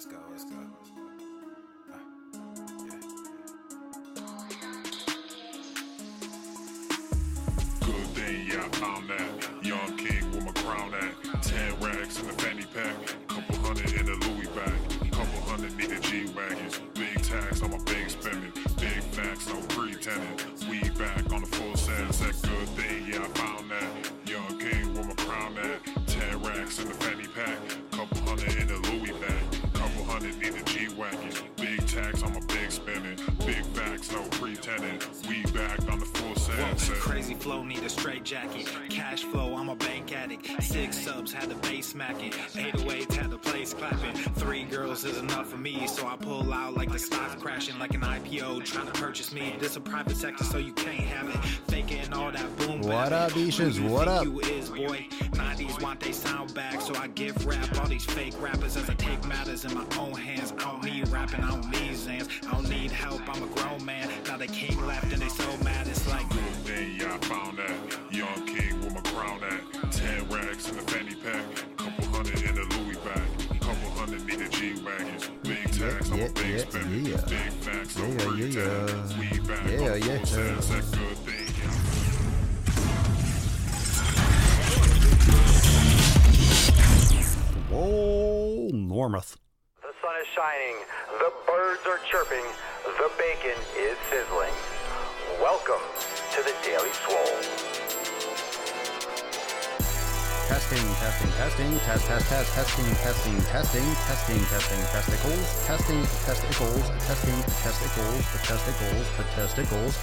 Let's go. Good thing, yeah, I found that. Young king with my crown at. 10 racks in the fanny pack. Couple hundred in the Louis bag. Couple hundred need the G-Wagons. Big tax on my big spending. Big facts, no pretending. We back on the full sense. That good thing, yeah, I found that. Young king with my crown at. 10 racks in the fanny pack. Couple hundred in the Louis bag. Couple hundred need the G-Wagons. Big tax on my big spending. Big facts, no pretending. We back on the full sense. Crazy flow, need a straight jacket. Cash flow, I'm a bank addict. 6 subs, had the bass smacking. 808s, had the place clapping. 3 girls is enough for me, so I pull out like the stock crashing. Like an IPO, trying to purchase me. This a private sector, so you can't have it. Faking all that boom. What up, Ishas? What up? You is, boy. 90s want they sound back, so I give rap all these fake rappers as I take matters in my own hands. I don't need rapping, I don't need Zans. I don't need help, I'm a grown man. Now they king left and they so mad, it's like Good thing, yeah, I found that. Young king with my crown at. 10 racks in the fanny pack. Couple hundred in the Louis bag. Couple hundred need the G-Wagons. Big tax on my big spending. Big facts, no pretending. We back on full sense. That good thing, yeah. Whoa, Normuth. The sun is shining, the birds are chirping, the bacon is sizzling. Welcome to the Daily Swole. Testing, testicles, testicles.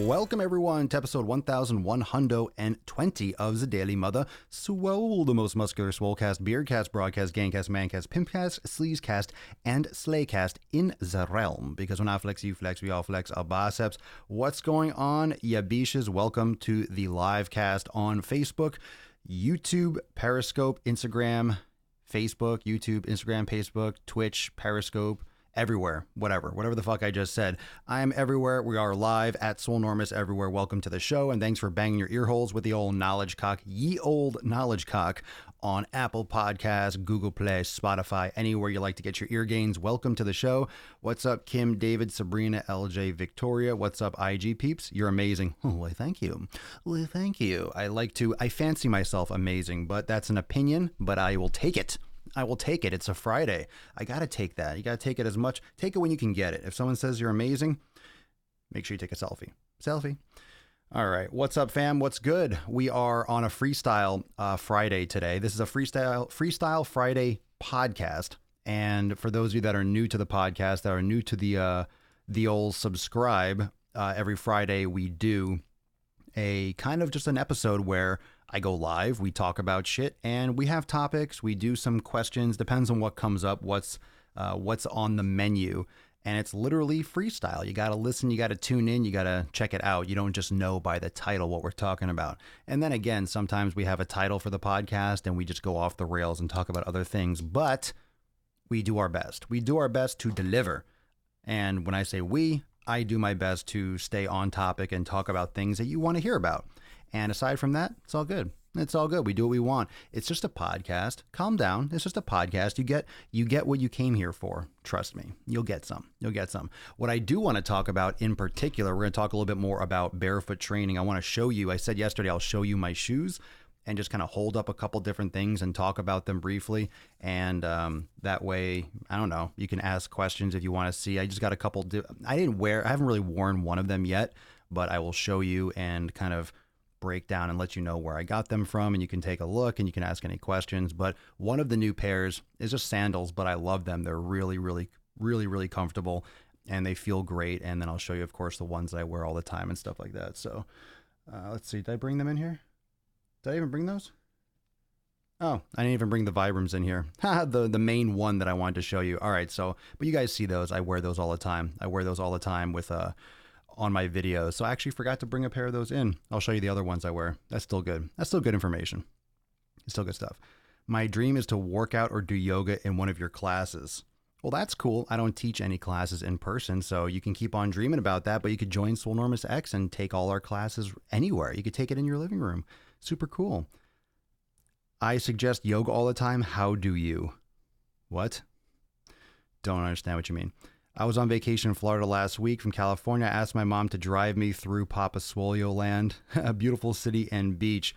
Welcome everyone to episode 1120 of the Daily Mother Swole, the most muscular swolecast, beardcast, broadcast, gangcast, mancast, pimpcast, sleazecast, and slaycast in the realm. Because when I flex, you flex, we all flex our biceps. What's going on, yabishas? Welcome to the live cast on Facebook, YouTube, Periscope, Instagram, Facebook, YouTube, Instagram, Facebook, Twitch, Periscope, everywhere, whatever the fuck I just said. I am everywhere. We are live at Swolenormous everywhere. Welcome to the show, and thanks for banging your ear holes with the old knowledge cock, ye old knowledge cock, on Apple Podcasts, Google Play, Spotify, anywhere you like to get your ear gains. Welcome to the show. What's up, Kim, David, Sabrina, LJ, Victoria? What's up, IG peeps? You're amazing. Oh, well, thank you. Well, thank you. I fancy myself amazing, but that's an opinion, but I will take it. I will take it. It's a Friday. I got to take that. You got to take it take it when you can get it. If someone says you're amazing, make sure you take a selfie. All right. What's up, fam? What's good? We are on a Freestyle Friday today. This is a Freestyle Friday podcast. And for those of you that are new to the podcast, that are new to the old subscribe, every Friday we do a kind of just an episode where I go live, we talk about shit, and we have topics, we do some questions, depends on what comes up, what's on the menu, and it's literally freestyle. You got to listen, you got to tune in, you got to check it out. You don't just know by the title what we're talking about. And then again, sometimes we have a title for the podcast and we just go off the rails and talk about other things, but we do our best. We do our best to deliver. And when I say we, I do my best to stay on topic and talk about things that you want to hear about. And aside from that, it's all good. It's all good. We do what we want. It's just a podcast. Calm down. It's just a podcast. You get what you came here for. Trust me. You'll get some. What I do want to talk about in particular, we're going to talk a little bit more about barefoot training. I want to show you, I said yesterday, I'll show you my shoes and just kind of hold up a couple different things and talk about them briefly. And that way, I don't know, you can ask questions if you want to see. I just got a couple. I haven't really worn one of them yet, but I will show you and kind of break down and let you know where I got them from, and you can take a look and you can ask any questions. But one of the new pairs is just sandals, but I love them. They're really comfortable and they feel great. And then I'll show you, of course, the ones that I wear all the time and stuff like that. So let's see, did I bring them in here? Did I even bring those? Oh, I didn't even bring the Vibrams in here. the main one that I wanted to show you. All right, so, but you guys see those. I wear those all the time. With on my videos. So I actually forgot to bring a pair of those in. I'll show you the other ones I wear. That's still good. That's still good information. It's still good stuff. My dream is to work out or do yoga in one of your classes. Well, that's cool. I don't teach any classes in person, so you can keep on dreaming about that, but you could join Swolenormous X and take all our classes anywhere. You could take it in your living room. Super cool. I suggest yoga all the time. How do you? What? Don't understand what you mean. I was on vacation in Florida last week from California. I asked my mom to drive me through Papa Swole land, a beautiful city and beach.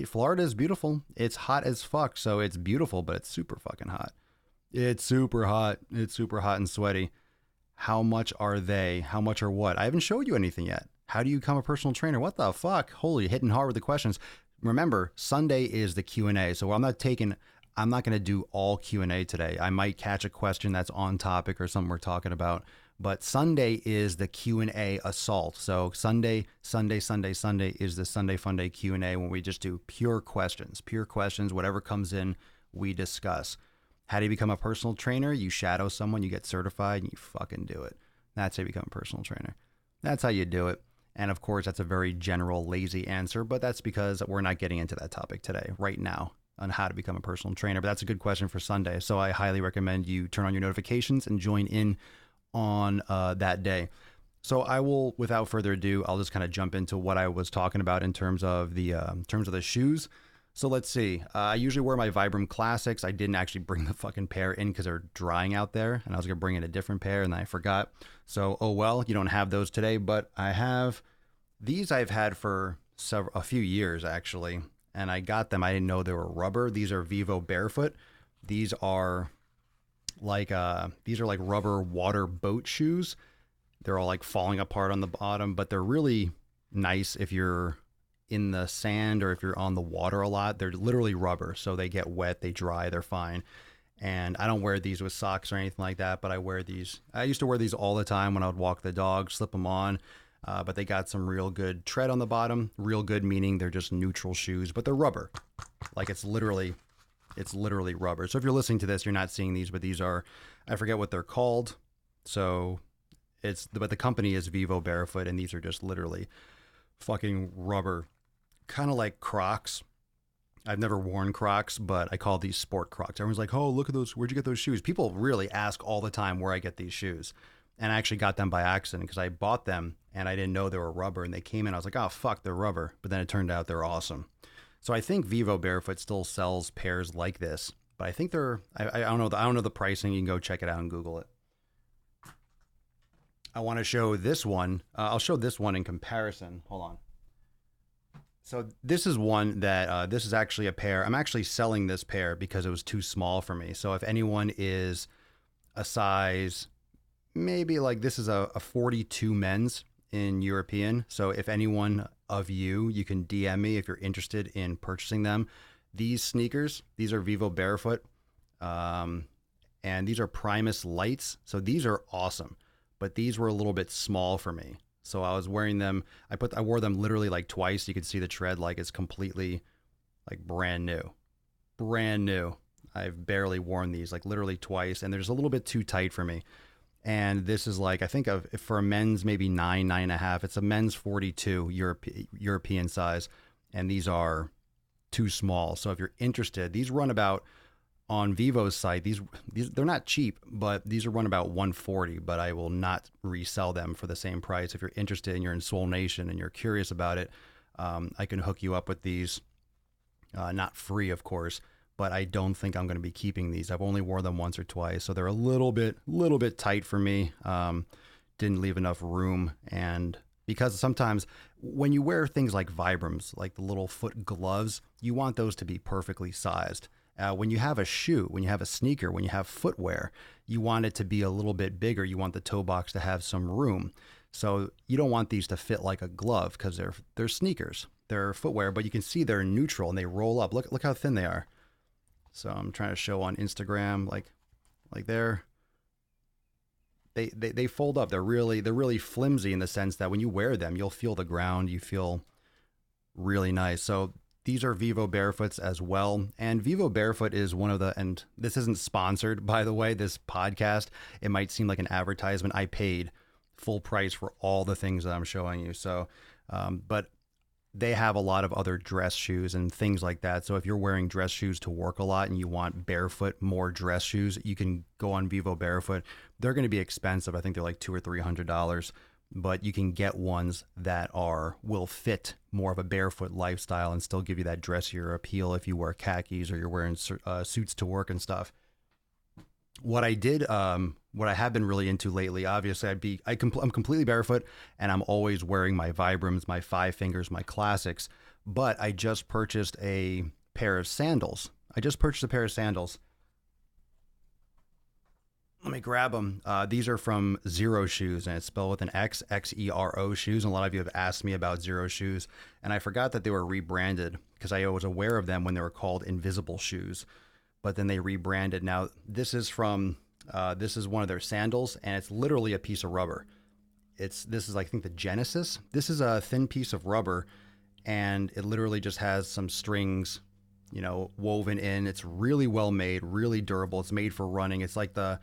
Florida is beautiful. It's hot as fuck, so it's beautiful, but it's super fucking hot. It's super hot. It's super hot and sweaty. How much are they? How much are what? I haven't showed you anything yet. How do you become a personal trainer? What the fuck? Holy, hitting hard with the questions. Remember, Sunday is the Q&A, so I'm not going to do all Q&A today. I might catch a question that's on topic or something we're talking about, but Sunday is the Q&A assault. So Sunday is the Sunday Funday Q&A when we just do pure questions, whatever comes in, we discuss. How do you become a personal trainer? You shadow someone, you get certified, and you fucking do it. That's how you become a personal trainer. That's how you do it. And of course, that's a very general, lazy answer, but that's because we're not getting into that topic today, right now, on how to become a personal trainer. But that's a good question for Sunday. So I highly recommend you turn on your notifications and join in on that day. So I will, without further ado, I'll just kind of jump into what I was talking about in terms of the shoes. So let's see. I usually wear my Vibram Classics. I didn't actually bring the fucking pair in because they're drying out there, and I was gonna bring in a different pair, and then I forgot. So oh well, you don't have those today, but I have these. I've had for a few years actually, and I got them. I didn't know they were rubber. These are Vivo Barefoot. These are like rubber water boat shoes. They're all like falling apart on the bottom, but they're really nice if you're in the sand or if you're on the water a lot. They're literally rubber, so they get wet, they dry, they're fine. And I don't wear these with socks or anything like that, but I wear these. I used to wear these all the time when I would walk the dog, slip them on. But they got some real good tread on the bottom. Real good meaning they're just neutral shoes, but they're rubber. Like it's literally rubber. So if you're listening to this, you're not seeing these, but these are, I forget what they're called. So but the company is Vivo Barefoot, and these are just literally fucking rubber. Kind of like Crocs. I've never worn Crocs, but I call these sport Crocs. Everyone's like, oh, look at those. Where'd you get those shoes? People really ask all the time where I get these shoes. And I actually got them by accident because I bought them and I didn't know they were rubber, and they came in. I was like, oh, fuck, they're rubber. But then it turned out they're awesome. So I think Vivo Barefoot still sells pairs like this, but I think I don't know. I don't know the pricing. You can go check it out and Google it. I want to show this one. I'll show this one in comparison. Hold on. So this is one that, this is actually a pair. I'm actually selling this pair because it was too small for me. So if anyone is a size, maybe like this is a 42 men's in European. So if anyone of you can DM me if you're interested in purchasing them. These sneakers, these are Vivo Barefoot. And these are Primus Lights. So these are awesome, but these were a little bit small for me. So I was wearing them. I wore them literally like twice. You could see the tread like it's completely like brand new. I've barely worn these like literally twice, and they're just a little bit too tight for me. And this is like, I think for a men's maybe 9.5. It's a men's 42 European size, and these are too small. So if you're interested, these run about, on Vivo's site, these they're not cheap, but these are run about $140, but I will not resell them for the same price. If you're interested and you're in Swole Nation and you're curious about it, I can hook you up with these. Not free, of course, but I don't think I'm going to be keeping these. I've only worn them once or twice, so they're a little bit tight for me. Didn't leave enough room, and because sometimes when you wear things like Vibrams, like the little foot gloves, you want those to be perfectly sized. When you have a shoe, when you have a sneaker, when you have footwear, you want it to be a little bit bigger. You want the toe box to have some room. So you don't want these to fit like a glove because they're sneakers, they're footwear, but you can see they're neutral and they roll up. Look how thin they are. So I'm trying to show on Instagram, like they fold up. They're really flimsy in the sense that when you wear them, you'll feel the ground. You feel really nice. So these are Vivo Barefoots as well. And Vivo Barefoot is one of and this isn't sponsored, by the way, this podcast. It might seem like an advertisement. I paid full price for all the things that I'm showing you. So, but they have a lot of other dress shoes and things like that. So if you're wearing dress shoes to work a lot and you want barefoot, more dress shoes, you can go on Vivo Barefoot. They're going to be expensive. I think they're like $200 or $300. But you can get ones that will fit more of a barefoot lifestyle and still give you that dressier appeal if you wear khakis or you're wearing suits to work and stuff. What I did, what I have been really into lately, obviously, I'm completely barefoot, and I'm always wearing my Vibrams, my Five Fingers, my classics. But I just purchased a pair of sandals. Let me grab them. These are from Zero Shoes, and it's spelled with an X, Xero shoes. And a lot of you have asked me about Zero Shoes, and I forgot that they were rebranded because I was aware of them when they were called Invisible Shoes, but then they rebranded. Now this is this is one of their sandals, and it's literally a piece of rubber. This is, I think, the Genesis. This is a thin piece of rubber, and it literally just has some strings, woven in. It's really well made, really durable. It's made for running. It's like the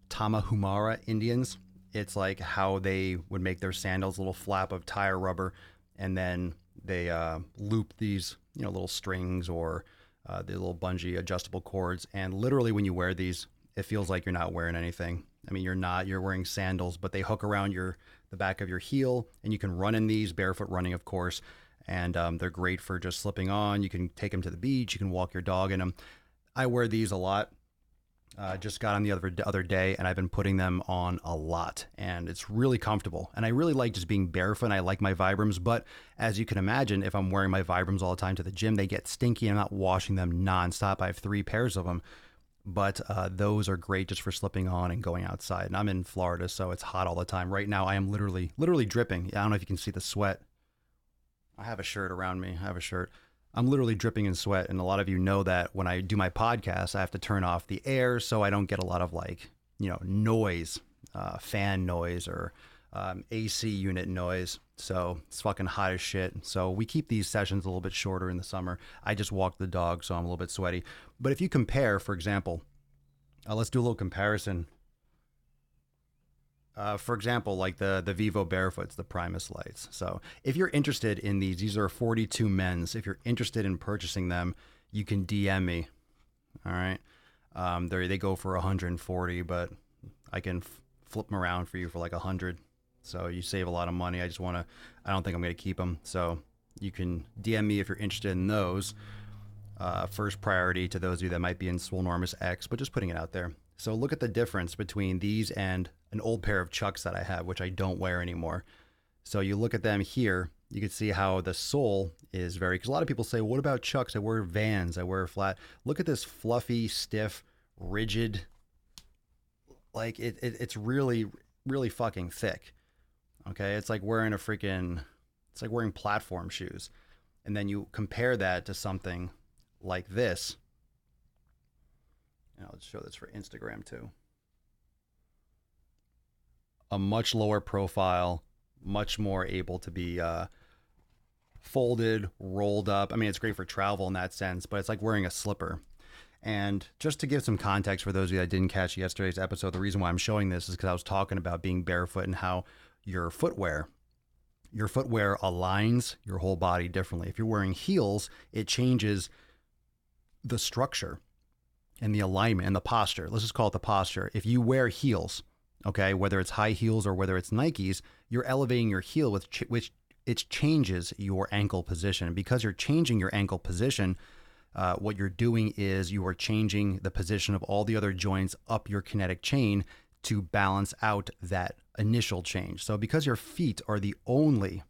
Tarahumara Indians. It's like how they would make their sandals, a little flap of tire rubber, and then they loop these, little strings or the little bungee adjustable cords. And literally when you wear these, it feels like you're not wearing anything. I mean, you're wearing sandals, but they hook around the back of your heel, and you can run in these, barefoot running, of course. And they're great for just slipping on. You can take them to the beach. You can walk your dog in them. I wear these a lot. Just got them the other day, and I've been putting them on a lot, and it's really comfortable. And I really like just being barefoot. And I like my Vibrams, but as you can imagine, if I'm wearing my Vibrams all the time to the gym, they get stinky. I'm not washing them nonstop. I have 3 pairs of them, but those are great just for slipping on and going outside. And I'm in Florida, so it's hot all the time. Right now, I am literally dripping. I don't know if you can see the sweat. I have a shirt around me. I'm literally dripping in sweat. And a lot of you know that when I do my podcast, I have to turn off the air so I don't get a lot of noise, fan noise or AC unit noise. So it's fucking hot as shit. So we keep these sessions a little bit shorter in the summer. I just walk the dog, so I'm a little bit sweaty. But if you compare, for example, let's do a little comparison. For example, like the Vivo Barefoots, the Primus lights. So if you're interested in these are 42 men's. If you're interested in purchasing them, you can DM me. All right. They go for 140, but I can flip them around for you for like 100. So you save a lot of money. I don't think I'm going to keep them. So you can DM me if you're interested in those. First priority to those of you that might be in Swolenormous X, but just putting it out there. So look at the difference between these and an old pair of Chucks that I have, which I don't wear anymore. So you look at them here, you can see how the sole is because a lot of people say, what about Chucks? I wear Vans, I wear flat. Look at this fluffy, stiff, rigid, like it's really, really fucking thick. Okay. It's like wearing it's like wearing platform shoes. And then you compare that to something like this. And I'll show this for Instagram too. A much lower profile, much more able to be folded, rolled up. I mean, it's great for travel in that sense, but it's like wearing a slipper. And just to give some context for those of you that didn't catch yesterday's episode, the reason why I'm showing this is because I was talking about being barefoot and how your footwear aligns your whole body differently. If you're wearing heels, it changes the structure and the alignment and the posture. Let's just call it the posture. If you wear heels, okay, whether it's high heels or whether it's Nikes, you're elevating your heel, which it changes your ankle position. Because you're changing your ankle position, what you're doing is you are changing the position of all the other joints up your kinetic chain to balance out that initial change. So because your feet are the only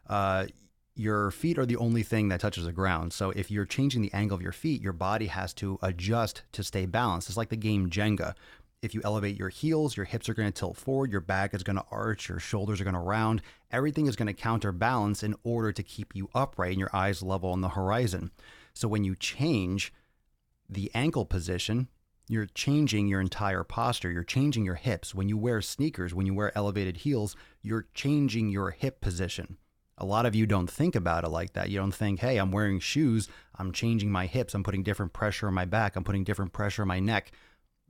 thing that touches the ground. So if you're changing the angle of your feet, your body has to adjust to stay balanced. It's like the game Jenga. If you elevate your heels, your hips are going to tilt forward, your back is going to arch, your shoulders are going to round. Everything is going to counterbalance in order to keep you upright and your eyes level on the horizon. So when you change the ankle position, you're changing your entire posture. You're changing your hips. When you wear sneakers, when you wear elevated heels, you're changing your hip position. A lot of you don't think about it like that. You don't think, hey, I'm wearing shoes, I'm changing my hips, I'm putting different pressure on my back, I'm putting different pressure on my neck.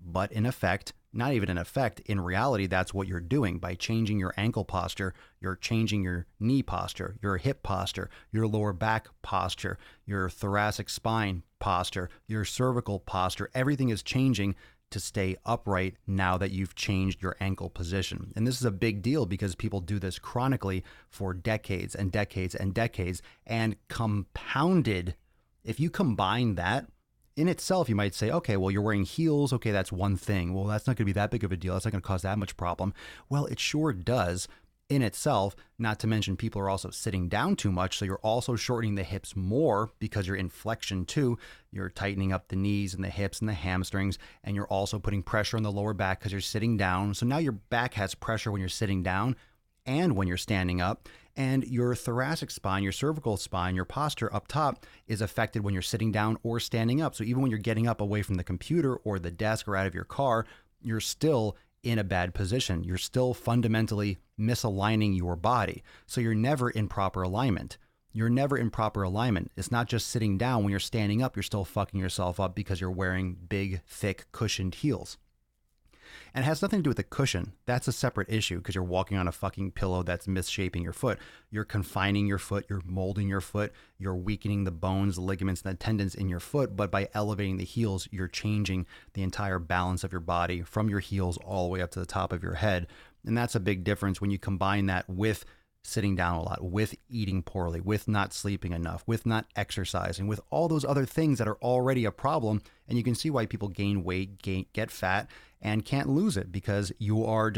But in effect, not even in effect, in reality, that's what you're doing. By changing your ankle posture, you're changing your knee posture, your hip posture, your lower back posture, your thoracic spine posture, your cervical posture. Everything is changing to stay upright now that you've changed your ankle position. And this is a big deal because people do this chronically for decades and decades and decades. And compounded, if you combine that in itself, you might say, okay, well, you're wearing heels. Okay, that's one thing. Well, that's not going to be that big of a deal. That's not going to cause that much problem. Well, it sure does in itself, not to mention people are also sitting down too much. So you're also shortening the hips more because you're in flexion too. You're tightening up the knees and the hips and the hamstrings, and you're also putting pressure on the lower back because you're sitting down. So now your back has pressure when you're sitting down and when you're standing up, and your thoracic spine, your cervical spine, your posture up top is affected when you're sitting down or standing up. So even when you're getting up away from the computer or the desk or out of your car, you're still in a bad position. You're still fundamentally misaligning your body. So you're never in proper alignment. You're never in proper alignment. It's not just sitting down. When you're standing up, you're still fucking yourself up because you're wearing big, thick, cushioned heels. And it has nothing to do with the cushion. That's a separate issue because you're walking on a fucking pillow that's misshaping your foot. You're confining your foot. You're molding your foot. You're weakening the bones, the ligaments, and the tendons in your foot. But by elevating the heels, you're changing the entire balance of your body from your heels all the way up to the top of your head. And that's a big difference when you combine that with sitting down a lot, with eating poorly, with not sleeping enough, with not exercising, with all those other things that are already a problem. And you can see why people gain weight, get fat, and can't lose it because you're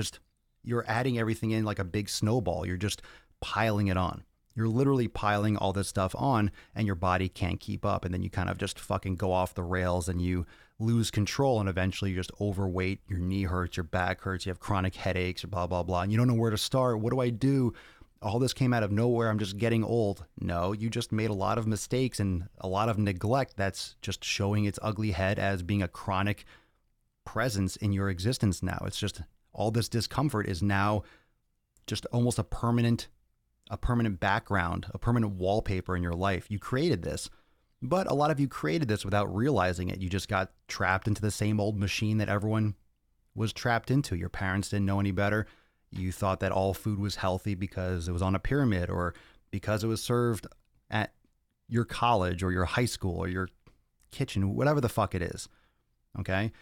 adding everything in like a big snowball. You're just piling it on. You're literally piling all this stuff on and your body can't keep up. And then you kind of just fucking go off the rails and you lose control. And eventually you're just overweight. Your knee hurts, your back hurts, you have chronic headaches, blah, blah, blah. And you don't know where to start. What do I do? All this came out of nowhere. I'm just getting old. No, you just made a lot of mistakes and a lot of neglect that's just showing its ugly head as being a chronic presence in your existence now. It's just all this discomfort is now just almost a permanent background, a permanent wallpaper in your life. You created this, but a lot of you created this without realizing it. You just got trapped into the same old machine that everyone was trapped into. Your parents didn't know any better. You thought that all food was healthy because it was on a pyramid or because it was served at your college or your high school or your kitchen, whatever the fuck it is. Okay?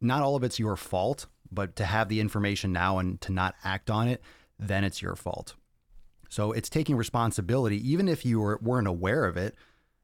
Not all of it's your fault, but to have the information now and to not act on it, then it's your fault. So it's taking responsibility. Even if you weren't aware of it,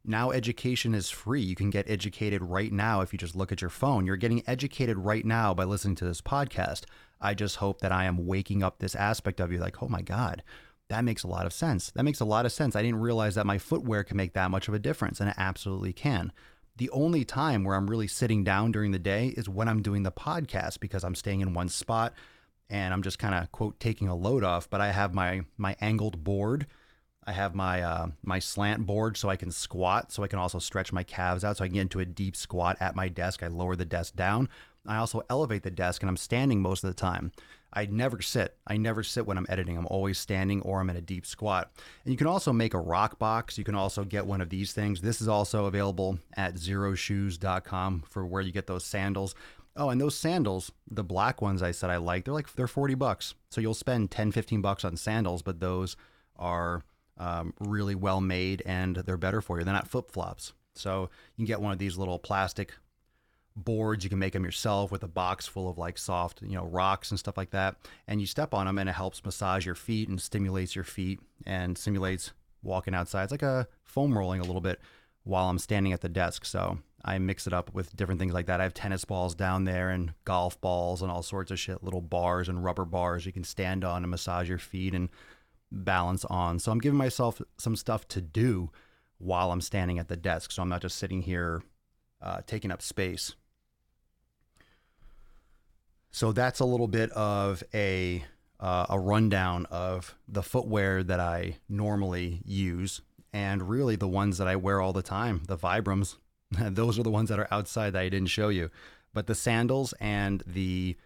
now education is free. You can get educated right now if you just look at your phone. You're getting educated right now by listening to this podcast. I just hope that I am waking up this aspect of you like, oh my God, that makes a lot of sense. That makes a lot of sense. I didn't realize that my footwear can make that much of a difference, and it absolutely can. The only time where I'm really sitting down during the day is when I'm doing the podcast because I'm staying in one spot and I'm just kind of, quote, taking a load off. But I have my angled board. I have my slant board so I can squat, so I can also stretch my calves out so I can get into a deep squat at my desk. I lower the desk down. I also elevate the desk and I'm standing most of the time. I never sit. I never sit when I'm editing. I'm always standing or I'm in a deep squat. And you can also make a rock box. You can also get one of these things. This is also available at zeroshoes.com for where you get those sandals. Oh, and those sandals, the black ones I said I like, they're $40. So you'll spend $10-15 on sandals, but those are really well made and they're better for you. They're not flip-flops. So you can get one of these little plastic boards. You can make them yourself with a box full of like soft, rocks and stuff like that. And you step on them and it helps massage your feet and stimulates your feet and simulates walking outside. It's like a foam rolling a little bit while I'm standing at the desk. So I mix it up with different things like that. I have tennis balls down there and golf balls and all sorts of shit, little bars and rubber bars you can stand on and massage your feet and balance on. So I'm giving myself some stuff to do while I'm standing at the desk. So I'm not just sitting here taking up space. So that's a little bit of a rundown of the footwear that I normally use, and really the ones that I wear all the time, the Vibrams. Those are the ones that are outside that I didn't show you. But the sandals and the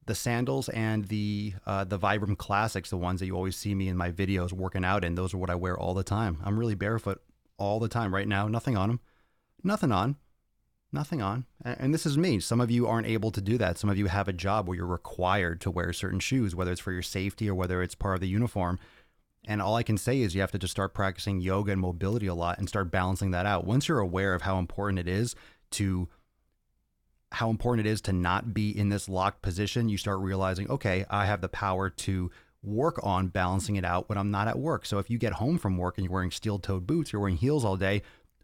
Vibram Classics, the ones that you always see me in my videos working out in, those are what I wear all the time. I'm really barefoot all the time right now. Nothing on them. Nothing on. And this is me. Some of you aren't able to do that. Some of you have a job where you're required to wear certain shoes, whether it's for your safety or whether it's part of the uniform. And all I can say is you have to just start practicing yoga and mobility a lot and start balancing that out. Once you're aware of how important it is to not be in this locked position, you start realizing, okay, I have the power to work on balancing it out when I'm not at work. So if you get home from work and you're wearing steel-toed boots, you're wearing heels all day,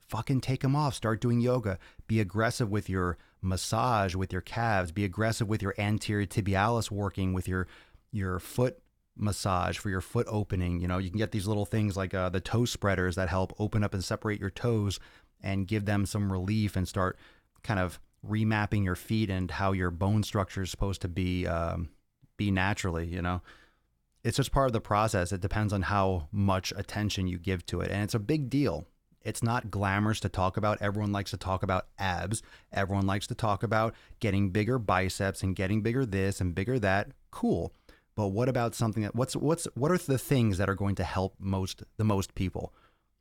fucking take them off. Start doing yoga. Be aggressive with your massage, with your calves. Be aggressive with your anterior tibialis working, with your foot massage for your foot opening. You know, you can get these little things like the toe spreaders that help open up and separate your toes and give them some relief and start kind of remapping your feet and how your bone structure is supposed to be naturally, you know. It's just part of the process. It depends on how much attention you give to it. And it's a big deal. It's not glamorous to talk about. Everyone likes to talk about abs. Everyone likes to talk about getting bigger biceps and getting bigger this and bigger that. Cool. But what about something that what are the things that are going to help the most people?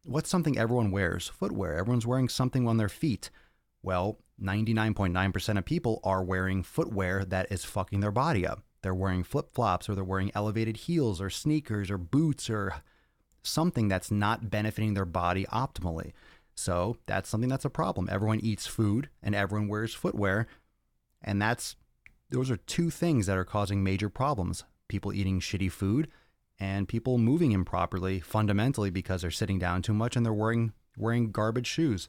What's something everyone wears? Footwear. Everyone's wearing something on their feet. Well, 99.9% of people are wearing footwear that is fucking their body up. They're wearing flip-flops, or they're wearing elevated heels or sneakers or boots or something that's not benefiting their body optimally. So that's something that's a problem. Everyone eats food and everyone wears footwear. And those are two things that are causing major problems. People eating shitty food and people moving improperly fundamentally because they're sitting down too much and they're wearing garbage shoes.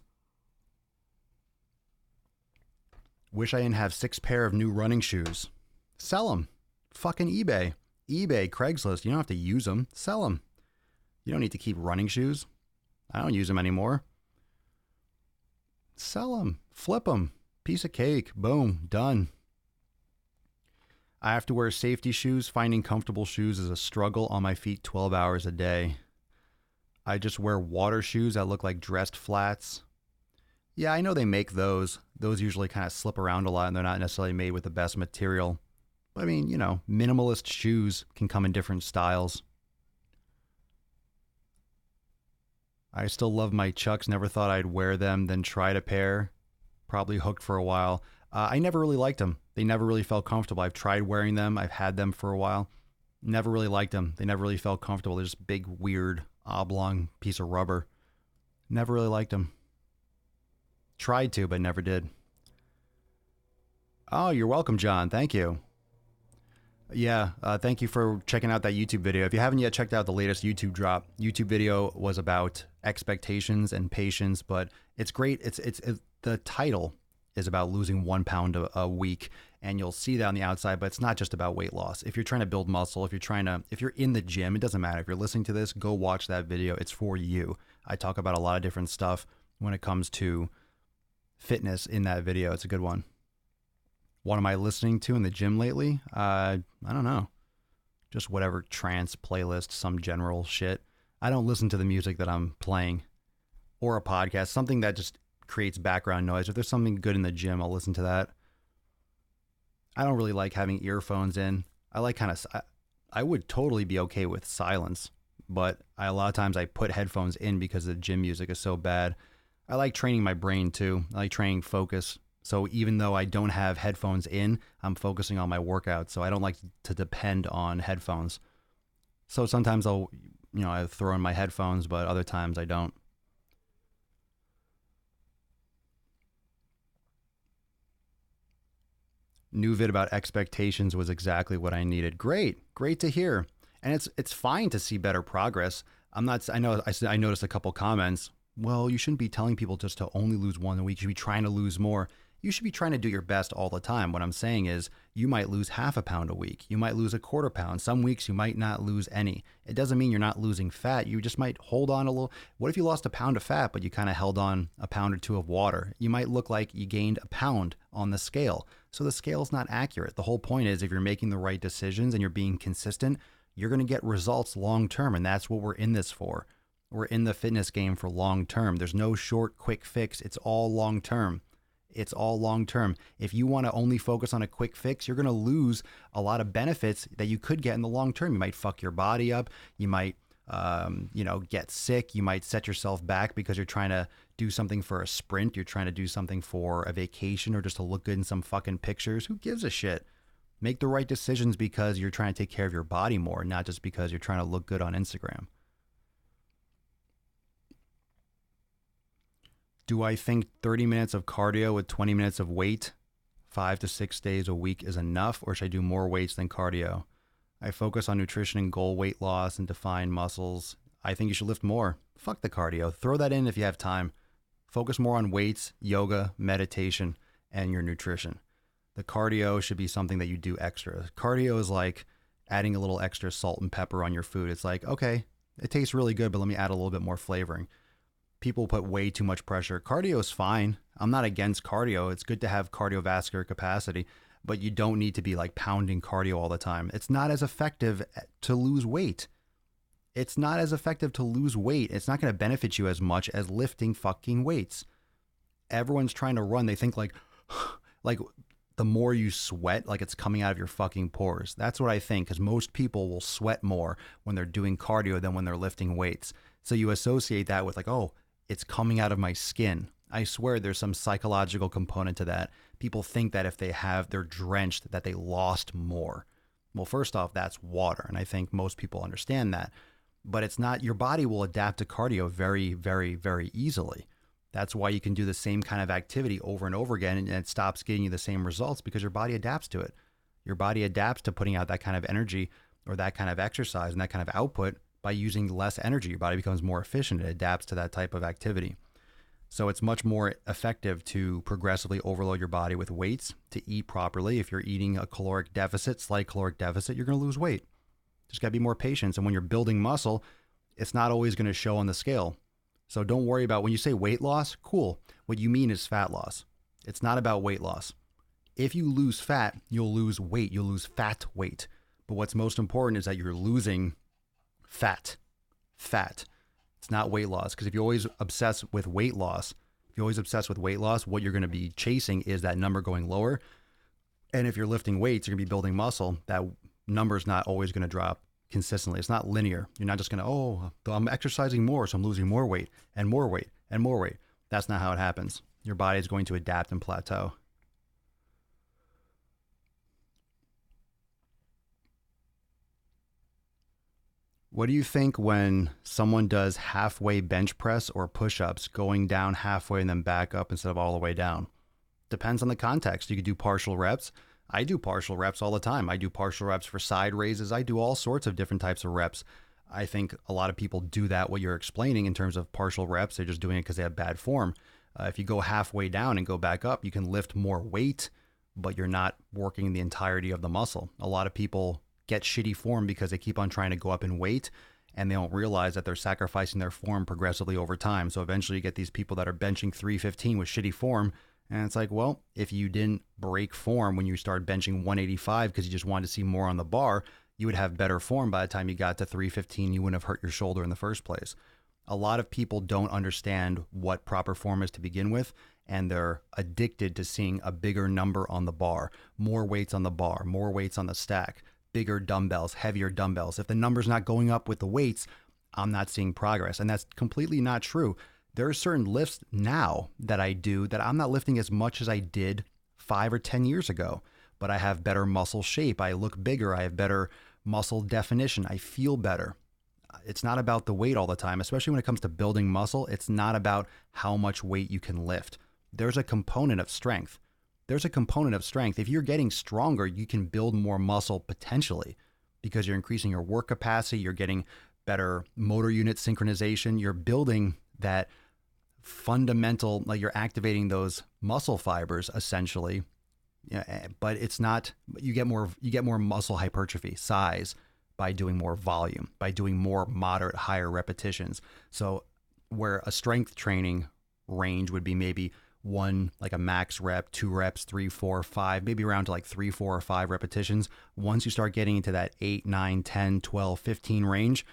Wish I didn't have 6 pair of new running shoes. Sell them. Fucking eBay, Craigslist. You don't have to use them. Sell them. You don't need to keep running shoes. I don't use them anymore. Sell them. Flip them. Piece of cake. Boom. Done. I have to wear safety shoes. Finding comfortable shoes is a struggle on my feet 12 hours a day. I just wear water shoes that look like dressed flats. Yeah, I know they make those. Those usually kind of slip around a lot and they're not necessarily made with the best material. But I mean, you know, minimalist shoes can come in different styles. I still love my Chucks. Never thought I'd wear them, then tried a pair. Probably hooked for a while. I never really liked them. They never really felt comfortable. I've tried wearing them. I've had them for a while. Never really liked them. They never really felt comfortable. They're just big, weird, oblong piece of rubber. Never really liked them. Tried to, but never did. Oh, you're welcome, John. Thank you. Yeah, thank you for checking out that YouTube video. If you haven't yet checked out the latest YouTube video was about expectations and patience, but it's great. It's the title is about losing 1 pound a week, and you'll see that on the outside, but it's not just about weight loss. If you're trying to build muscle, if you're in the gym, it doesn't matter. If you're listening to this, go watch that video. It's for you. I talk about a lot of different stuff when it comes to fitness in that video. It's a good one. What am I listening to in the gym lately? I don't know. Just whatever trance playlist, some general shit. I don't listen to the music that I'm playing or a podcast, something that just creates background noise. If there's something good in the gym, I'll listen to that. I don't really like having earphones in. I would totally be okay with silence, but a lot of times I put headphones in because the gym music is so bad. I like training my brain too. I like training focus. So even though I don't have headphones in, I'm focusing on my workout. So I don't like to depend on headphones. So sometimes I throw in my headphones, but other times I don't. New vid about expectations was exactly what I needed. Great to hear. And it's fine to see better progress. I noticed a couple comments. Well, you shouldn't be telling people just to only lose 1 a week. You should be trying to lose more. You should be trying to do your best all the time. What I'm saying is you might lose half a pound a week. You might lose a quarter pound. Some weeks you might not lose any. It doesn't mean you're not losing fat. You just might hold on a little. What if you lost a pound of fat, but you kind of held on a pound or 2 of water? You might look like you gained a pound on the scale. So the scale's not accurate. The whole point is if you're making the right decisions and you're being consistent, you're going to get results long term. And that's what we're in this for. We're in the fitness game for long term. There's no short, quick fix. It's all long term. It's all long term. If you want to only focus on a quick fix, you're going to lose a lot of benefits that you could get in the long term. You might fuck your body up. You might, get sick. You might set yourself back because you're trying to do something for a sprint. You're trying to do something for a vacation or just to look good in some fucking pictures. Who gives a shit? Make the right decisions because you're trying to take care of your body more, not just because you're trying to look good on Instagram. Do I think 30 minutes of cardio with 20 minutes of weight 5 to 6 days a week is enough, or should I do more weights than cardio? I focus on nutrition and goal weight loss and define muscles. I think you should lift more. Fuck the cardio. Throw that in if you have time. Focus more on weights, yoga, meditation, and your nutrition. The cardio should be something that you do extra. Cardio is like adding a little extra salt and pepper on your food. It's like, okay, it tastes really good, but let me add a little bit more flavoring. People put way too much pressure. Cardio is fine. I'm not against cardio. It's good to have cardiovascular capacity, but you don't need to be like pounding cardio all the time. It's not as effective to lose weight. It's not as effective to lose weight. It's not going to benefit you as much as lifting fucking weights. Everyone's trying to run. They think like the more you sweat, like it's coming out of your fucking pores. That's what I think, because most people will sweat more when they're doing cardio than when they're lifting weights. So you associate that with like, oh, it's coming out of my skin. I swear there's some psychological component to that. People think that if they're drenched, that they lost more. Well, first off, that's water. And I think most people understand that. But it's not, your body will adapt to cardio very, very, very easily. That's why you can do the same kind of activity over and over again and it stops getting you the same results because your body adapts to it. Your body adapts to putting out that kind of energy or that kind of exercise and that kind of output by using less energy. Your body becomes more efficient. It adapts to that type of activity. So it's much more effective to progressively overload your body with weights, to eat properly. If you're eating a caloric deficit, slight caloric deficit, you're going to lose weight. Just got to be more patient. And when you're building muscle, it's not always going to show on the scale. So don't worry about when you say weight loss, cool. What you mean is fat loss. It's not about weight loss. If you lose fat, you'll lose weight. You'll lose fat weight. But what's most important is that you're losing fat. It's not weight loss. Because if you always obsess with weight loss, what you're going to be chasing is that number going lower. And if you're lifting weights, you're going to be building muscle. That number's not always going to drop consistently. It's not linear. You're not just going to, oh, I'm exercising more, so I'm losing more weight and more weight and more weight. That's not how it happens. Your body is going to adapt and plateau. What do you think when someone does halfway bench press or push-ups, going down halfway and then back up instead of all the way down? Depends on the context. You could do partial reps. I do partial reps all the time. I do partial reps for side raises. I do all sorts of different types of reps. I think a lot of people do that, what you're explaining in terms of partial reps. They're just doing it because they have bad form. If you go halfway down and go back up, you can lift more weight, but you're not working the entirety of the muscle. A lot of people get shitty form because they keep on trying to go up in weight and they don't realize that they're sacrificing their form progressively over time. So eventually you get these people that are benching 315 with shitty form. And it's like, well, if you didn't break form when you started benching 185 because you just wanted to see more on the bar, you would have better form by the time you got to 315. You wouldn't have hurt your shoulder in the first place. A lot of people don't understand what proper form is to begin with, and they're addicted to seeing a bigger number on the bar, more weights on the bar, more weights on the stack, bigger dumbbells, heavier dumbbells. If the number's not going up with the weights, I'm not seeing progress. And that's completely not true. There are certain lifts now that I do that I'm not lifting as much as I did 5 or 10 years ago, but I have better muscle shape. I look bigger. I have better muscle definition. I feel better. It's not about the weight all the time, especially when it comes to building muscle. It's not about how much weight you can lift. There's a component of strength. If you're getting stronger, you can build more muscle potentially because you're increasing your work capacity. You're getting better motor unit synchronization. You're building that fundamental, like you're activating those muscle fibers essentially. Yeah, but it's not, you get more muscle hypertrophy, size, by doing more volume, by doing more moderate, higher repetitions. So where a strength training range would be maybe one, like a max rep, 2 reps, 3, 4, 5, maybe around to like 3, 4, or 5 repetitions. Once you start getting into that 8, 9, 10, 12, 15 range,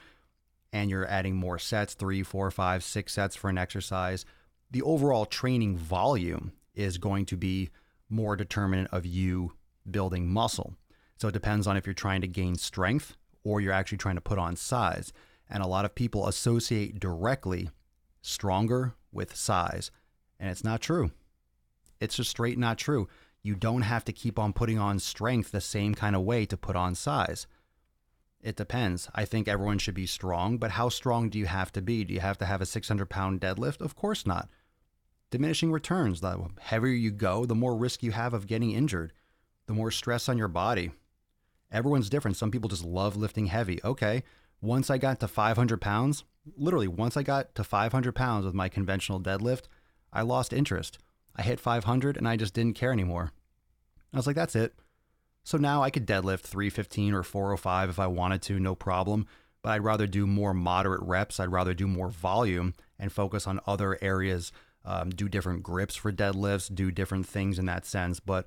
and you're adding more sets, 3, 4, 5, 6 sets for an exercise, the overall training volume is going to be more determinant of you building muscle. So it depends on if you're trying to gain strength or you're actually trying to put on size. And a lot of people associate directly stronger with size. And it's not true. It's just straight not true. You don't have to keep on putting on strength the same kind of way to put on size. It depends. I think everyone should be strong, but how strong do you have to be? Do you have to have a 600-pound deadlift? Of course not. Diminishing returns. The heavier you go, the more risk you have of getting injured, the more stress on your body. Everyone's different. Some people just love lifting heavy. Okay, once I got to 500 pounds, literally once I got to 500 pounds with my conventional deadlift, I lost interest. I hit 500 and I just didn't care anymore. I was like, that's it. So now I could deadlift 315 or 405 if I wanted to, no problem. But I'd rather do more moderate reps. I'd rather do more volume and focus on other areas, do different grips for deadlifts, do different things in that sense. But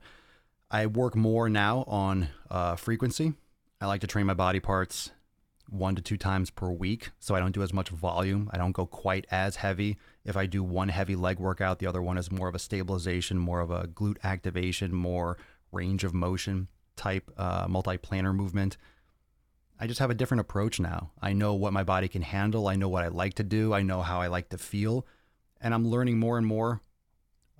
I work more now on frequency. I like to train my body parts 1 to 2 times per week, so I don't do as much volume. I don't go quite as heavy. If I do one heavy leg workout, the other one is more of a stabilization, more of a glute activation, more range of motion type multi-planar movement. I just have a different approach now. I know what my body can handle. I know what I like to do. I know how I like to feel. And I'm learning more and more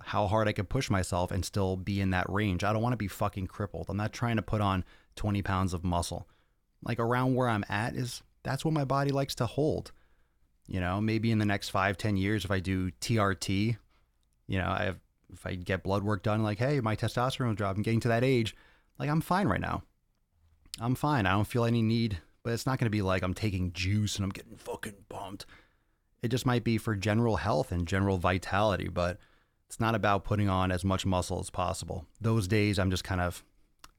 how hard I can push myself and still be in that range. I don't want to be fucking crippled. I'm not trying to put on 20 pounds of muscle. Like around where I'm at that's what my body likes to hold. You know, maybe in the next 5-10 years, if I do TRT, you know, if I get blood work done, like, hey, my testosterone drop, I'm getting to that age, like I'm fine right now. I'm fine. I don't feel any need, but it's not going to be like I'm taking juice and I'm getting fucking pumped. It just might be for general health and general vitality, but it's not about putting on as much muscle as possible. Those days I'm just kind of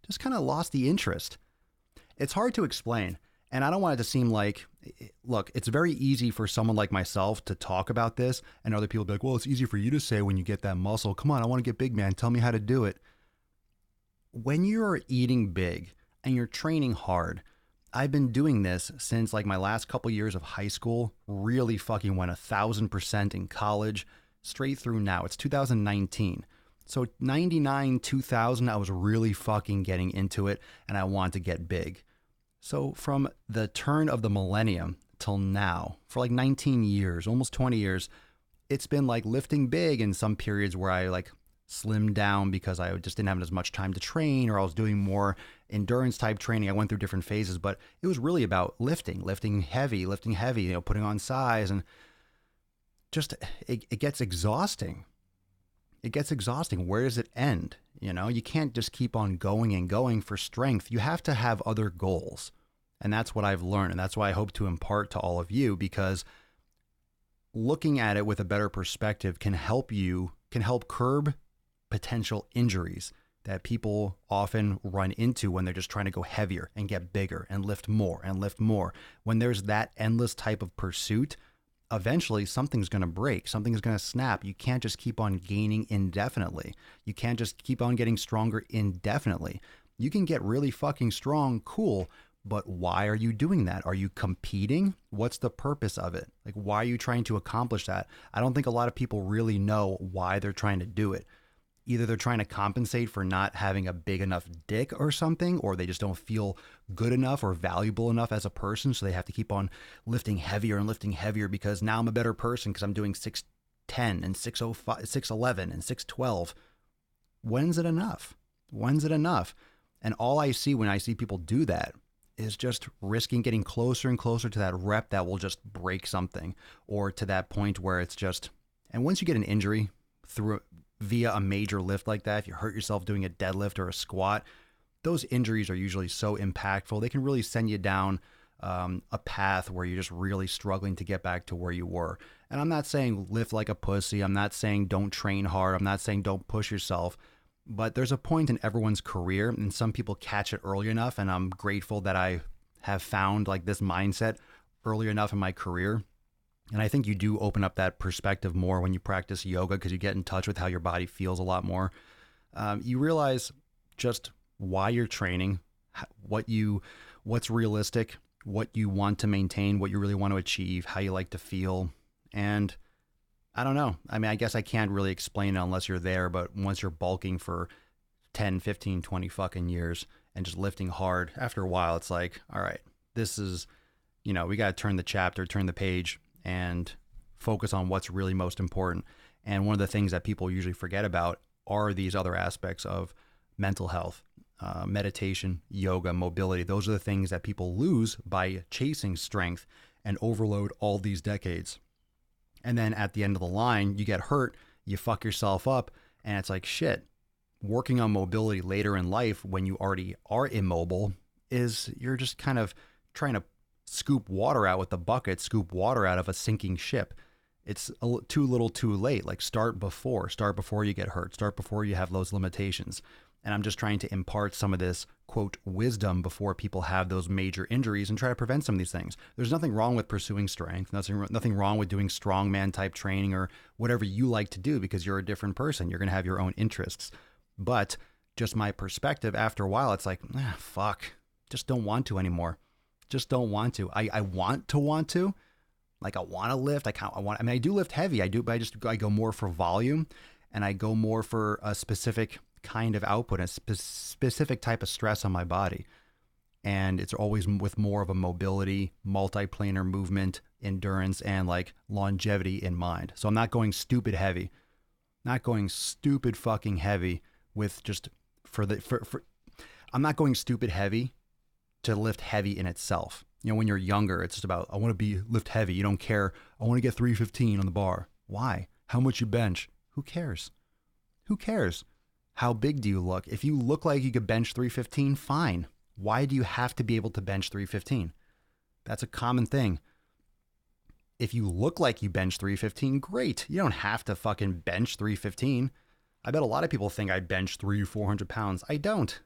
lost the interest. It's hard to explain. And I don't want it to seem like, look, it's very easy for someone like myself to talk about this and other people be like, well, it's easy for you to say when you get that muscle. Come on, I want to get big, man. Tell me how to do it. When you're eating big and you're training hard, I've been doing this since like my last couple years of high school, really fucking went 1,000% in college, straight through now. It's 2019. So 99, 2000, I was really fucking getting into it and I wanted to get big. So from the turn of the millennium till now, for like 19 years, almost 20 years, it's been like lifting big in some periods where I like slimmed down because I just didn't have as much time to train, or I was doing more endurance type training. I went through different phases, but it was really about lifting heavy, you know, putting on size, and just, it gets exhausting. It gets exhausting. Where does it end? You know, you can't just keep on going and going for strength. You have to have other goals. And that's what I've learned. And that's why I hope to impart to all of you, because looking at it with a better perspective can help curb potential injuries that people often run into when they're just trying to go heavier and get bigger and lift more and lift more. When there's that endless type of pursuit, eventually something's going to break. Something's going to snap. You can't just keep on gaining indefinitely. You can't just keep on getting stronger indefinitely. You can get really fucking strong, cool, but why are you doing that? Are you competing? What's the purpose of it? Like, why are you trying to accomplish that? I don't think a lot of people really know why they're trying to do it. Either they're trying to compensate for not having a big enough dick or something, or they just don't feel good enough or valuable enough as a person, so they have to keep on lifting heavier because now I'm a better person because I'm doing 610 and 605, 611 and 612. When's it enough? When's it enough? And all I see when I see people do that is just risking getting closer and closer to that rep that will just break something, or to that point where it's just, and once you get an injury via a major lift like that, if you hurt yourself doing a deadlift or a squat, those injuries are usually so impactful. They can really send you down a path where you're just really struggling to get back to where you were. And I'm not saying lift like a pussy. I'm not saying don't train hard. I'm not saying don't push yourself. But there's a point in everyone's career, and some people catch it early enough. And I'm grateful that I have found like this mindset early enough in my career. And I think you do open up that perspective more when you practice yoga, because you get in touch with how your body feels a lot more. You realize just why you're training, what's realistic, what you want to maintain, what you really want to achieve, how you like to feel. And I don't know. I mean, I guess I can't really explain it unless you're there, but once you're bulking for 10, 15, 20 fucking years and just lifting hard, after a while, it's like, all right, this is, you know, we got to turn the page and focus on what's really most important. And one of the things that people usually forget about are these other aspects of mental health, meditation, yoga, mobility. Those are the things that people lose by chasing strength and overload all these decades. And then at the end of the line, you get hurt, you fuck yourself up, and it's like, shit, working on mobility later in life when you already are immobile is you're just kind of trying to scoop water out with the bucket, scoop water out of a sinking ship. it's too little too late. Like start before you get hurt, start before you have those limitations. And I'm just trying to impart some of this, quote, wisdom before people have those major injuries and try to prevent some of these things. There's nothing wrong with pursuing strength, nothing wrong with doing strongman type training or whatever you like to do, because you're a different person. You're going to have your own interests. But just my perspective, after a while, it's like, fuck, just don't want to anymore. Just don't want to. I want to. Like, I want to lift. I do lift heavy. I do, but I go more for volume, and I go more for a specific kind of output, a specific type of stress on my body. And it's always with more of a mobility, multiplanar movement, endurance, and like longevity in mind. So I'm not going stupid heavy, not going stupid fucking heavy with just I'm not going stupid heavy to lift heavy in itself. You know, when you're younger, it's just about, I want to lift heavy. You don't care. I want to get 315 on the bar. Why? How much you bench? Who cares? Who cares? How big do you look? If you look like you could bench 315, fine. Why do you have to be able to bench 315? That's a common thing. If you look like you bench 315, great. You don't have to fucking bench 315. I bet a lot of people think I bench 400 pounds. I don't.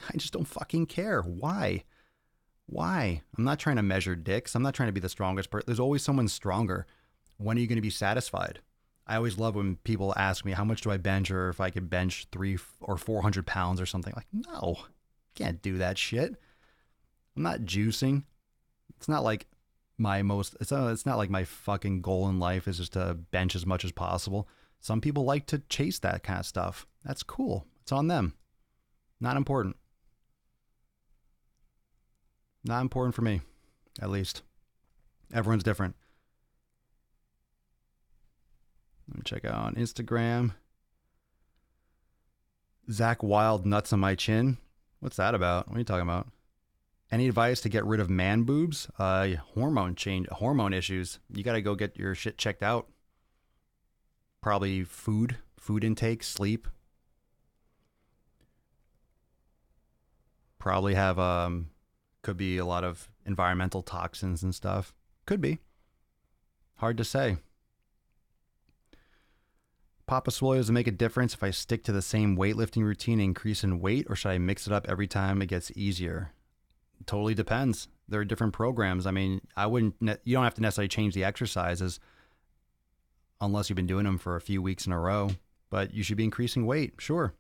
I just don't fucking care. Why? I'm not trying to measure dicks. I'm not trying to be the strongest person. There's always someone stronger. When are you going to be satisfied? I always love when people ask me, how much do I bench, or if I could bench 300 or 400 pounds or something. Like, no, can't do that shit. I'm not juicing. It's not like it's not like my fucking goal in life is just to bench as much as possible. Some people like to chase that kind of stuff. That's cool. It's on them. Not important. Not important for me, at least. Everyone's different. Let me check out on Instagram. Zach Wild nuts on my chin. What's that about? What are you talking about? Any advice to get rid of man boobs? Hormone issues. You got to go get your shit checked out. Probably food intake, sleep. Probably have, could be a lot of environmental toxins and stuff. Could be. Hard to say. Papa Swole, does it make a difference if I stick to the same weightlifting routine and increase in weight, or should I mix it up every time it gets easier? It totally depends. There are different programs. I mean, you don't have to necessarily change the exercises unless you've been doing them for a few weeks in a row, but you should be increasing weight. Sure.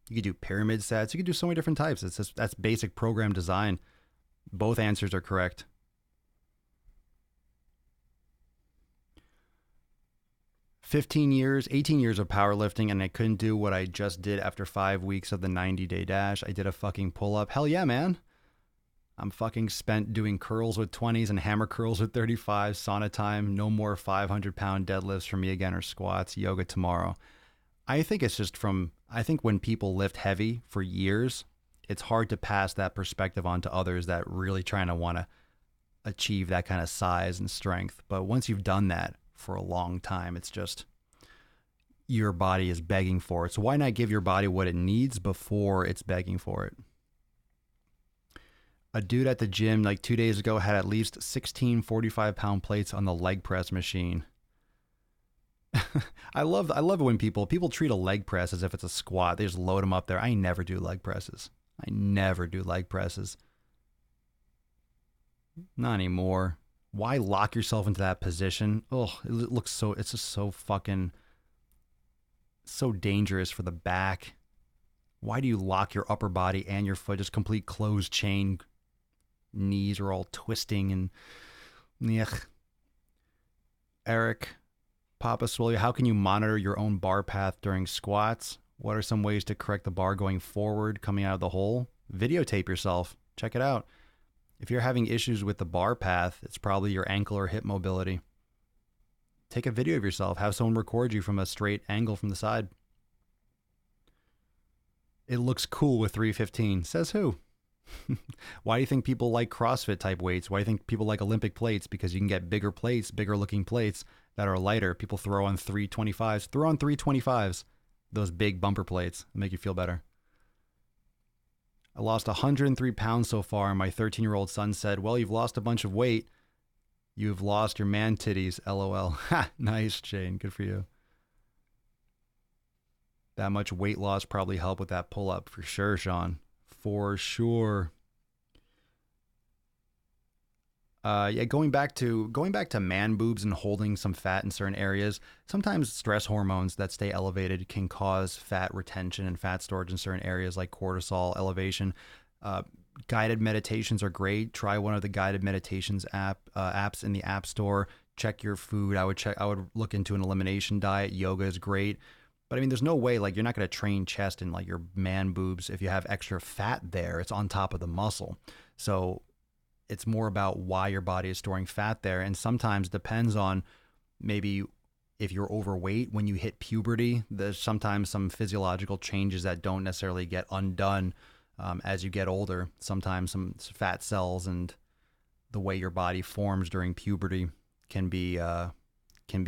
You could do pyramid sets. You could do so many different types. That's basic program design. Both answers are correct. $18 years of powerlifting, and I couldn't do what I just did after 5 weeks of the 90-day dash. I did a fucking pull-up. Hell yeah, man. I'm fucking spent doing curls with 20s and hammer curls with 35s, sauna time, no more 500-pound deadlifts for me again, or squats, yoga tomorrow. I think it's just I think when people lift heavy for years, it's hard to pass that perspective on to others that really trying to want to achieve that kind of size and strength. But once you've done that for a long time, it's just your body is begging for it. So why not give your body what it needs before it's begging for it? A dude at the gym like 2 days ago had at least 16 45-pound plates on the leg press machine. I love it when people treat a leg press as if it's a squat. They just load them up there. I never do leg presses. Not anymore. Why lock yourself into that position? Oh, it's just so fucking, so dangerous for the back. Why do you lock your upper body and your foot? Just complete closed chain. Knees are all twisting and, yuck. Eric, Papa Swole, how can you monitor your own bar path during squats? What are some ways to correct the bar going forward, coming out of the hole? Videotape yourself. Check it out. If you're having issues with the bar path, it's probably your ankle or hip mobility. Take a video of yourself. Have someone record you from a straight angle from the side. It looks cool with 315. Says who? Why do you think people like CrossFit type weights? Why do you think people like Olympic plates? Because you can get bigger plates, bigger looking plates that are lighter. People throw on 325s. Throw on 325s. Those big bumper plates make you feel better. I lost 103 pounds so far, and my 13-year-old son said, well, you've lost a bunch of weight. You've lost your man titties, LOL. Ha, nice, Shane. Good for you. That much weight loss probably helped with that pull-up for sure, Sean. For sure. Yeah, going back to man boobs and holding some fat in certain areas. Sometimes stress hormones that stay elevated can cause fat retention and fat storage in certain areas, like cortisol elevation. Guided meditations are great. Try one of the guided meditations apps in the App Store. Check your food. I would look into an elimination diet. Yoga is great. But I mean, there's no way, like, you're not going to train chest and like your man boobs if you have extra fat there. It's on top of the muscle. So it's more about why your body is storing fat there. And sometimes depends on maybe if you're overweight when you hit puberty. There's sometimes some physiological changes that don't necessarily get undone as you get older. Sometimes some fat cells and the way your body forms during puberty can be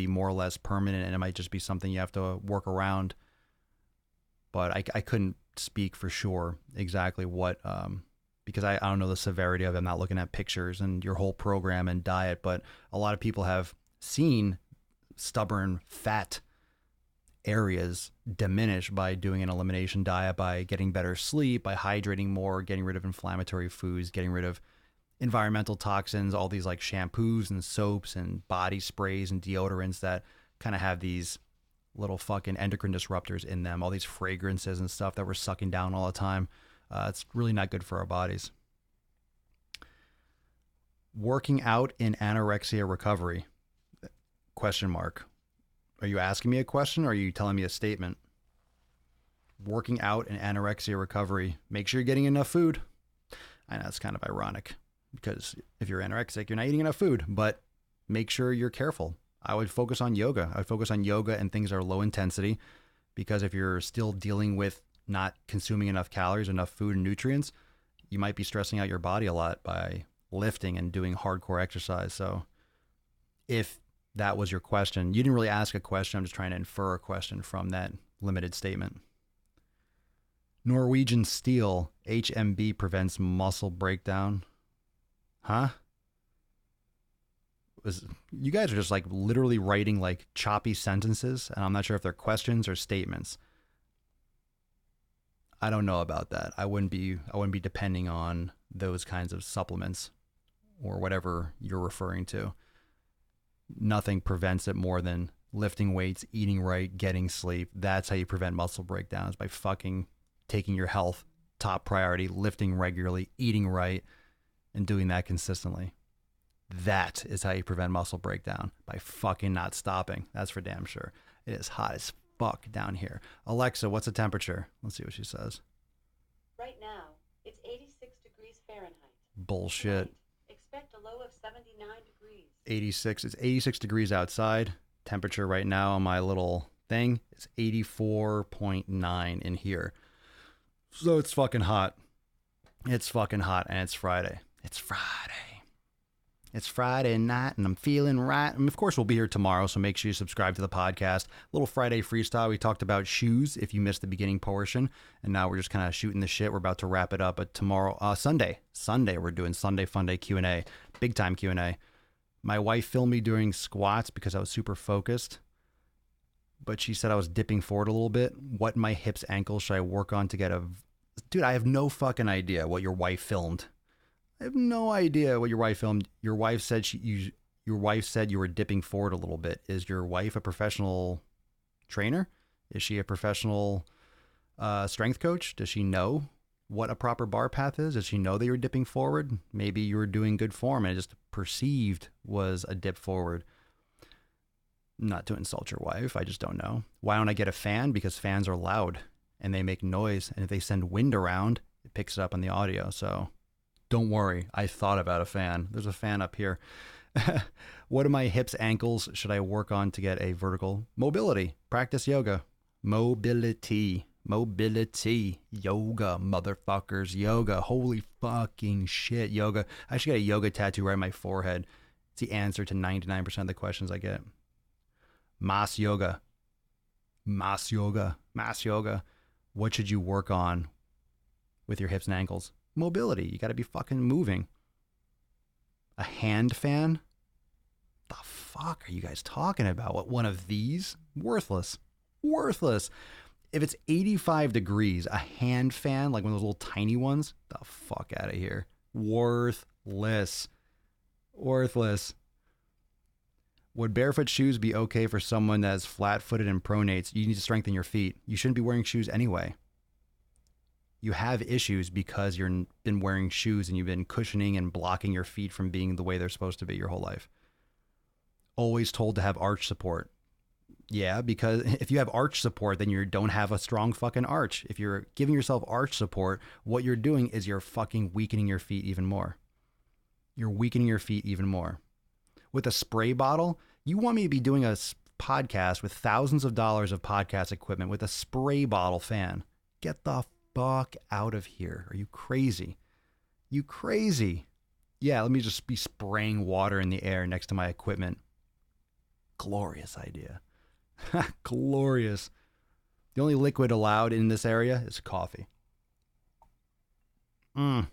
more or less permanent, and it might just be something you have to work around. But I couldn't speak for sure exactly what, because I don't know the severity of it. I'm not looking at pictures and your whole program and diet, but a lot of people have seen stubborn fat areas diminish by doing an elimination diet, by getting better sleep, by hydrating more, getting rid of inflammatory foods, getting rid of environmental toxins, all these like shampoos and soaps and body sprays and deodorants that kind of have these little fucking endocrine disruptors in them, all these fragrances and stuff that we're sucking down all the time. It's really not good for our bodies. Working out in anorexia recovery? Question mark. Are you asking me a question or are you telling me a statement? Working out in anorexia recovery. Make sure you're getting enough food. I know it's kind of ironic because if you're anorexic, you're not eating enough food, but make sure you're careful. I would focus on yoga. I would focus on yoga and things that are low intensity, because if you're still dealing with not consuming enough calories, enough food and nutrients, you might be stressing out your body a lot by lifting and doing hardcore exercise. So if that was your question, you didn't really ask a question. I'm just trying to infer a question from that limited statement. Norwegian steel, HMB prevents muscle breakdown. Huh? You guys are just like literally writing like choppy sentences, and I'm not sure if they're questions or statements. I don't know about that. I wouldn't be depending on those kinds of supplements or whatever you're referring to. Nothing prevents it more than lifting weights, eating right, getting sleep. That's how you prevent muscle breakdowns, by fucking taking your health top priority, lifting regularly, eating right, and doing that consistently. That is how you prevent muscle breakdown, by fucking not stopping. That's for damn sure. It is hot as fuck down here. Alexa, what's the temperature? Let's see what she says. Right now, it's 86 degrees Fahrenheit. Bullshit. Tonight, expect a low of 79 degrees. 86. It's 86 degrees outside. Temperature right now on my little thing is 84.9 in here. So it's fucking hot. It's fucking hot, and it's Friday. It's Friday. It's Friday night, and I'm feeling right. And of course, we'll be here tomorrow, so make sure you subscribe to the podcast. Little Friday freestyle. We talked about shoes if you missed the beginning portion, and now we're just kind of shooting the shit. We're about to wrap it up. But tomorrow, Sunday, we're doing Sunday Fun Day Q&A, big time Q&A. My wife filmed me doing squats because I was super focused, but she said I was dipping forward a little bit. What in my hips, ankles should I work on to get a... Dude, I have no fucking idea what your wife filmed. I have no idea what your wife filmed. Your wife said your wife said you were dipping forward a little bit. Is your wife a professional trainer? Is she a professional strength coach? Does she know what a proper bar path is? Does she know that you were dipping forward? Maybe you were doing good form and it just perceived was a dip forward. Not to insult your wife, I just don't know. Why don't I get a fan? Because fans are loud and they make noise, and if they send wind around, it picks it up on the audio. So don't worry, I thought about a fan. There's a fan up here. What are my hips, ankles should I work on to get a vertical mobility? Practice yoga. Mobility. Yoga, motherfuckers. Yoga. Holy fucking shit. Yoga. I should get a yoga tattoo right on my forehead. It's the answer to 99% of the questions I get. Mas yoga. What should you work on with your hips and ankles? Mobility. You got to be fucking moving. A hand fan? The fuck are you guys talking about? What, one of these? Worthless. Worthless. If it's 85 degrees, a hand fan, like one of those little tiny ones, the fuck out of here. Worthless. Worthless. Would barefoot shoes be okay for someone that's flat-footed and pronates? You need to strengthen your feet. You shouldn't be wearing shoes anyway. You have issues because you've been wearing shoes and you've been cushioning and blocking your feet from being the way they're supposed to be your whole life. Always told to have arch support. Yeah, because if you have arch support, then you don't have a strong fucking arch. If you're giving yourself arch support, what you're doing is you're fucking weakening your feet even more. You're weakening your feet even more. With a spray bottle, you want me to be doing a podcast with thousands of dollars of podcast equipment with a spray bottle fan. Get the fuck out of here. Are you crazy? You crazy? Yeah, let me just be spraying water in the air next to my equipment. Glorious idea. Glorious. The only liquid allowed in this area is coffee. Fuck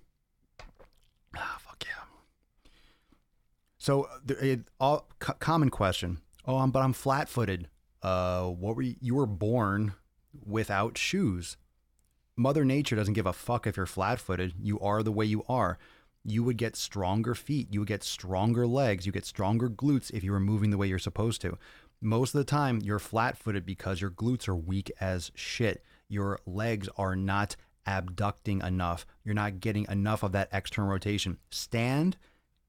yeah. So, common question. Oh, but I'm flat-footed. What were you were born without shoes. Mother Nature doesn't give a fuck if you're flat-footed. You are the way you are. You would get stronger feet. You would get stronger legs. You get stronger glutes if you were moving the way you're supposed to. Most of the time, you're flat-footed because your glutes are weak as shit. Your legs are not abducting enough. You're not getting enough of that external rotation. Stand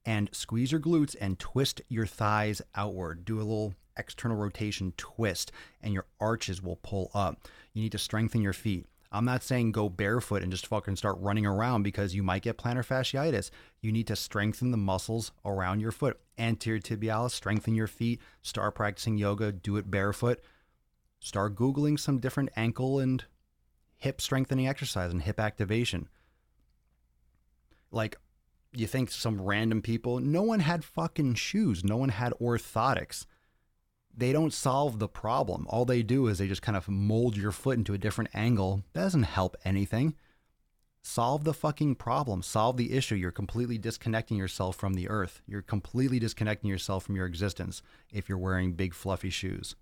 and squeeze your glutes and twist your thighs outward. Do a little external rotation twist and your arches will pull up. You need to strengthen your feet. I'm not saying go barefoot and just fucking start running around because you might get plantar fasciitis. You need to strengthen the muscles around your foot. Anterior tibialis, strengthen your feet. Start practicing yoga. Do it barefoot. Start Googling some different ankle and hip strengthening exercise and hip activation. Like, you think some random people, no one had fucking shoes. No one had orthotics. They don't solve the problem. All they do is they just kind of mold your foot into a different angle. That doesn't help anything. Solve the fucking problem. Solve the issue. You're completely disconnecting yourself from the earth. You're completely disconnecting yourself from your existence if you're wearing big fluffy shoes.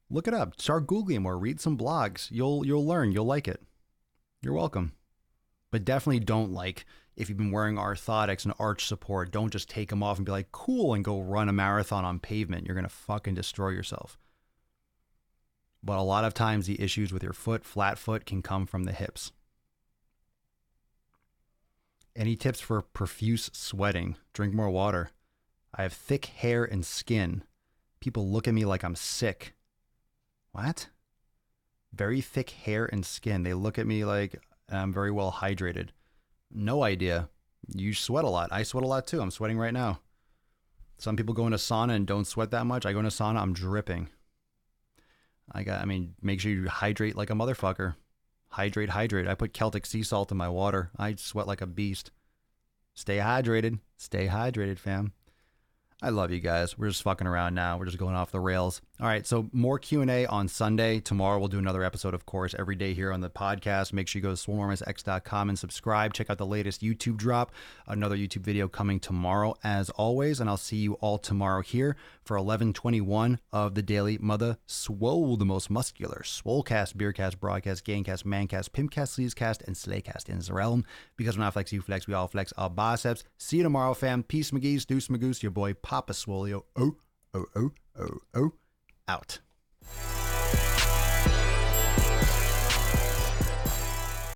Look it up. Start Googling more. Read some blogs. You'll learn. You'll like it. You're welcome. But definitely don't, like, if you've been wearing orthotics and arch support, don't just take them off and be like, cool, and go run a marathon on pavement. You're going to fucking destroy yourself. But a lot of times the issues with your foot, flat foot, can come from the hips. Any tips for profuse sweating? Drink more water. I have thick hair and skin. People look at me like I'm sick. What? Very thick hair and skin. They look at me like I'm very well hydrated. No idea. You sweat a lot. I sweat a lot too. I'm sweating right now. Some people go into sauna and don't sweat that much. I go into sauna, I'm dripping. Make sure you hydrate like a motherfucker. Hydrate. I put Celtic sea salt in my water. I sweat like a beast. Stay hydrated. Stay hydrated, fam. I love you guys. We're just fucking around now. We're just going off the rails. All right, so more Q&A on Sunday. Tomorrow we'll do another episode, of course, every day here on the podcast. Make sure you go to swolenormousx.com and subscribe. Check out the latest YouTube drop. Another YouTube video coming tomorrow, as always. And I'll see you all tomorrow here for 11/21 of the Daily Mother Swole, the most muscular Swolecast, Beercast, Broadcast, Gangcast, Mancast, Pimpcast, Sleazecast, and Slaycast in the realm. Because when I flex, you flex, we all flex our biceps. See you tomorrow, fam. Peace, McGee's, Deuce, Magoose, your boy, Papa Swolio. Out.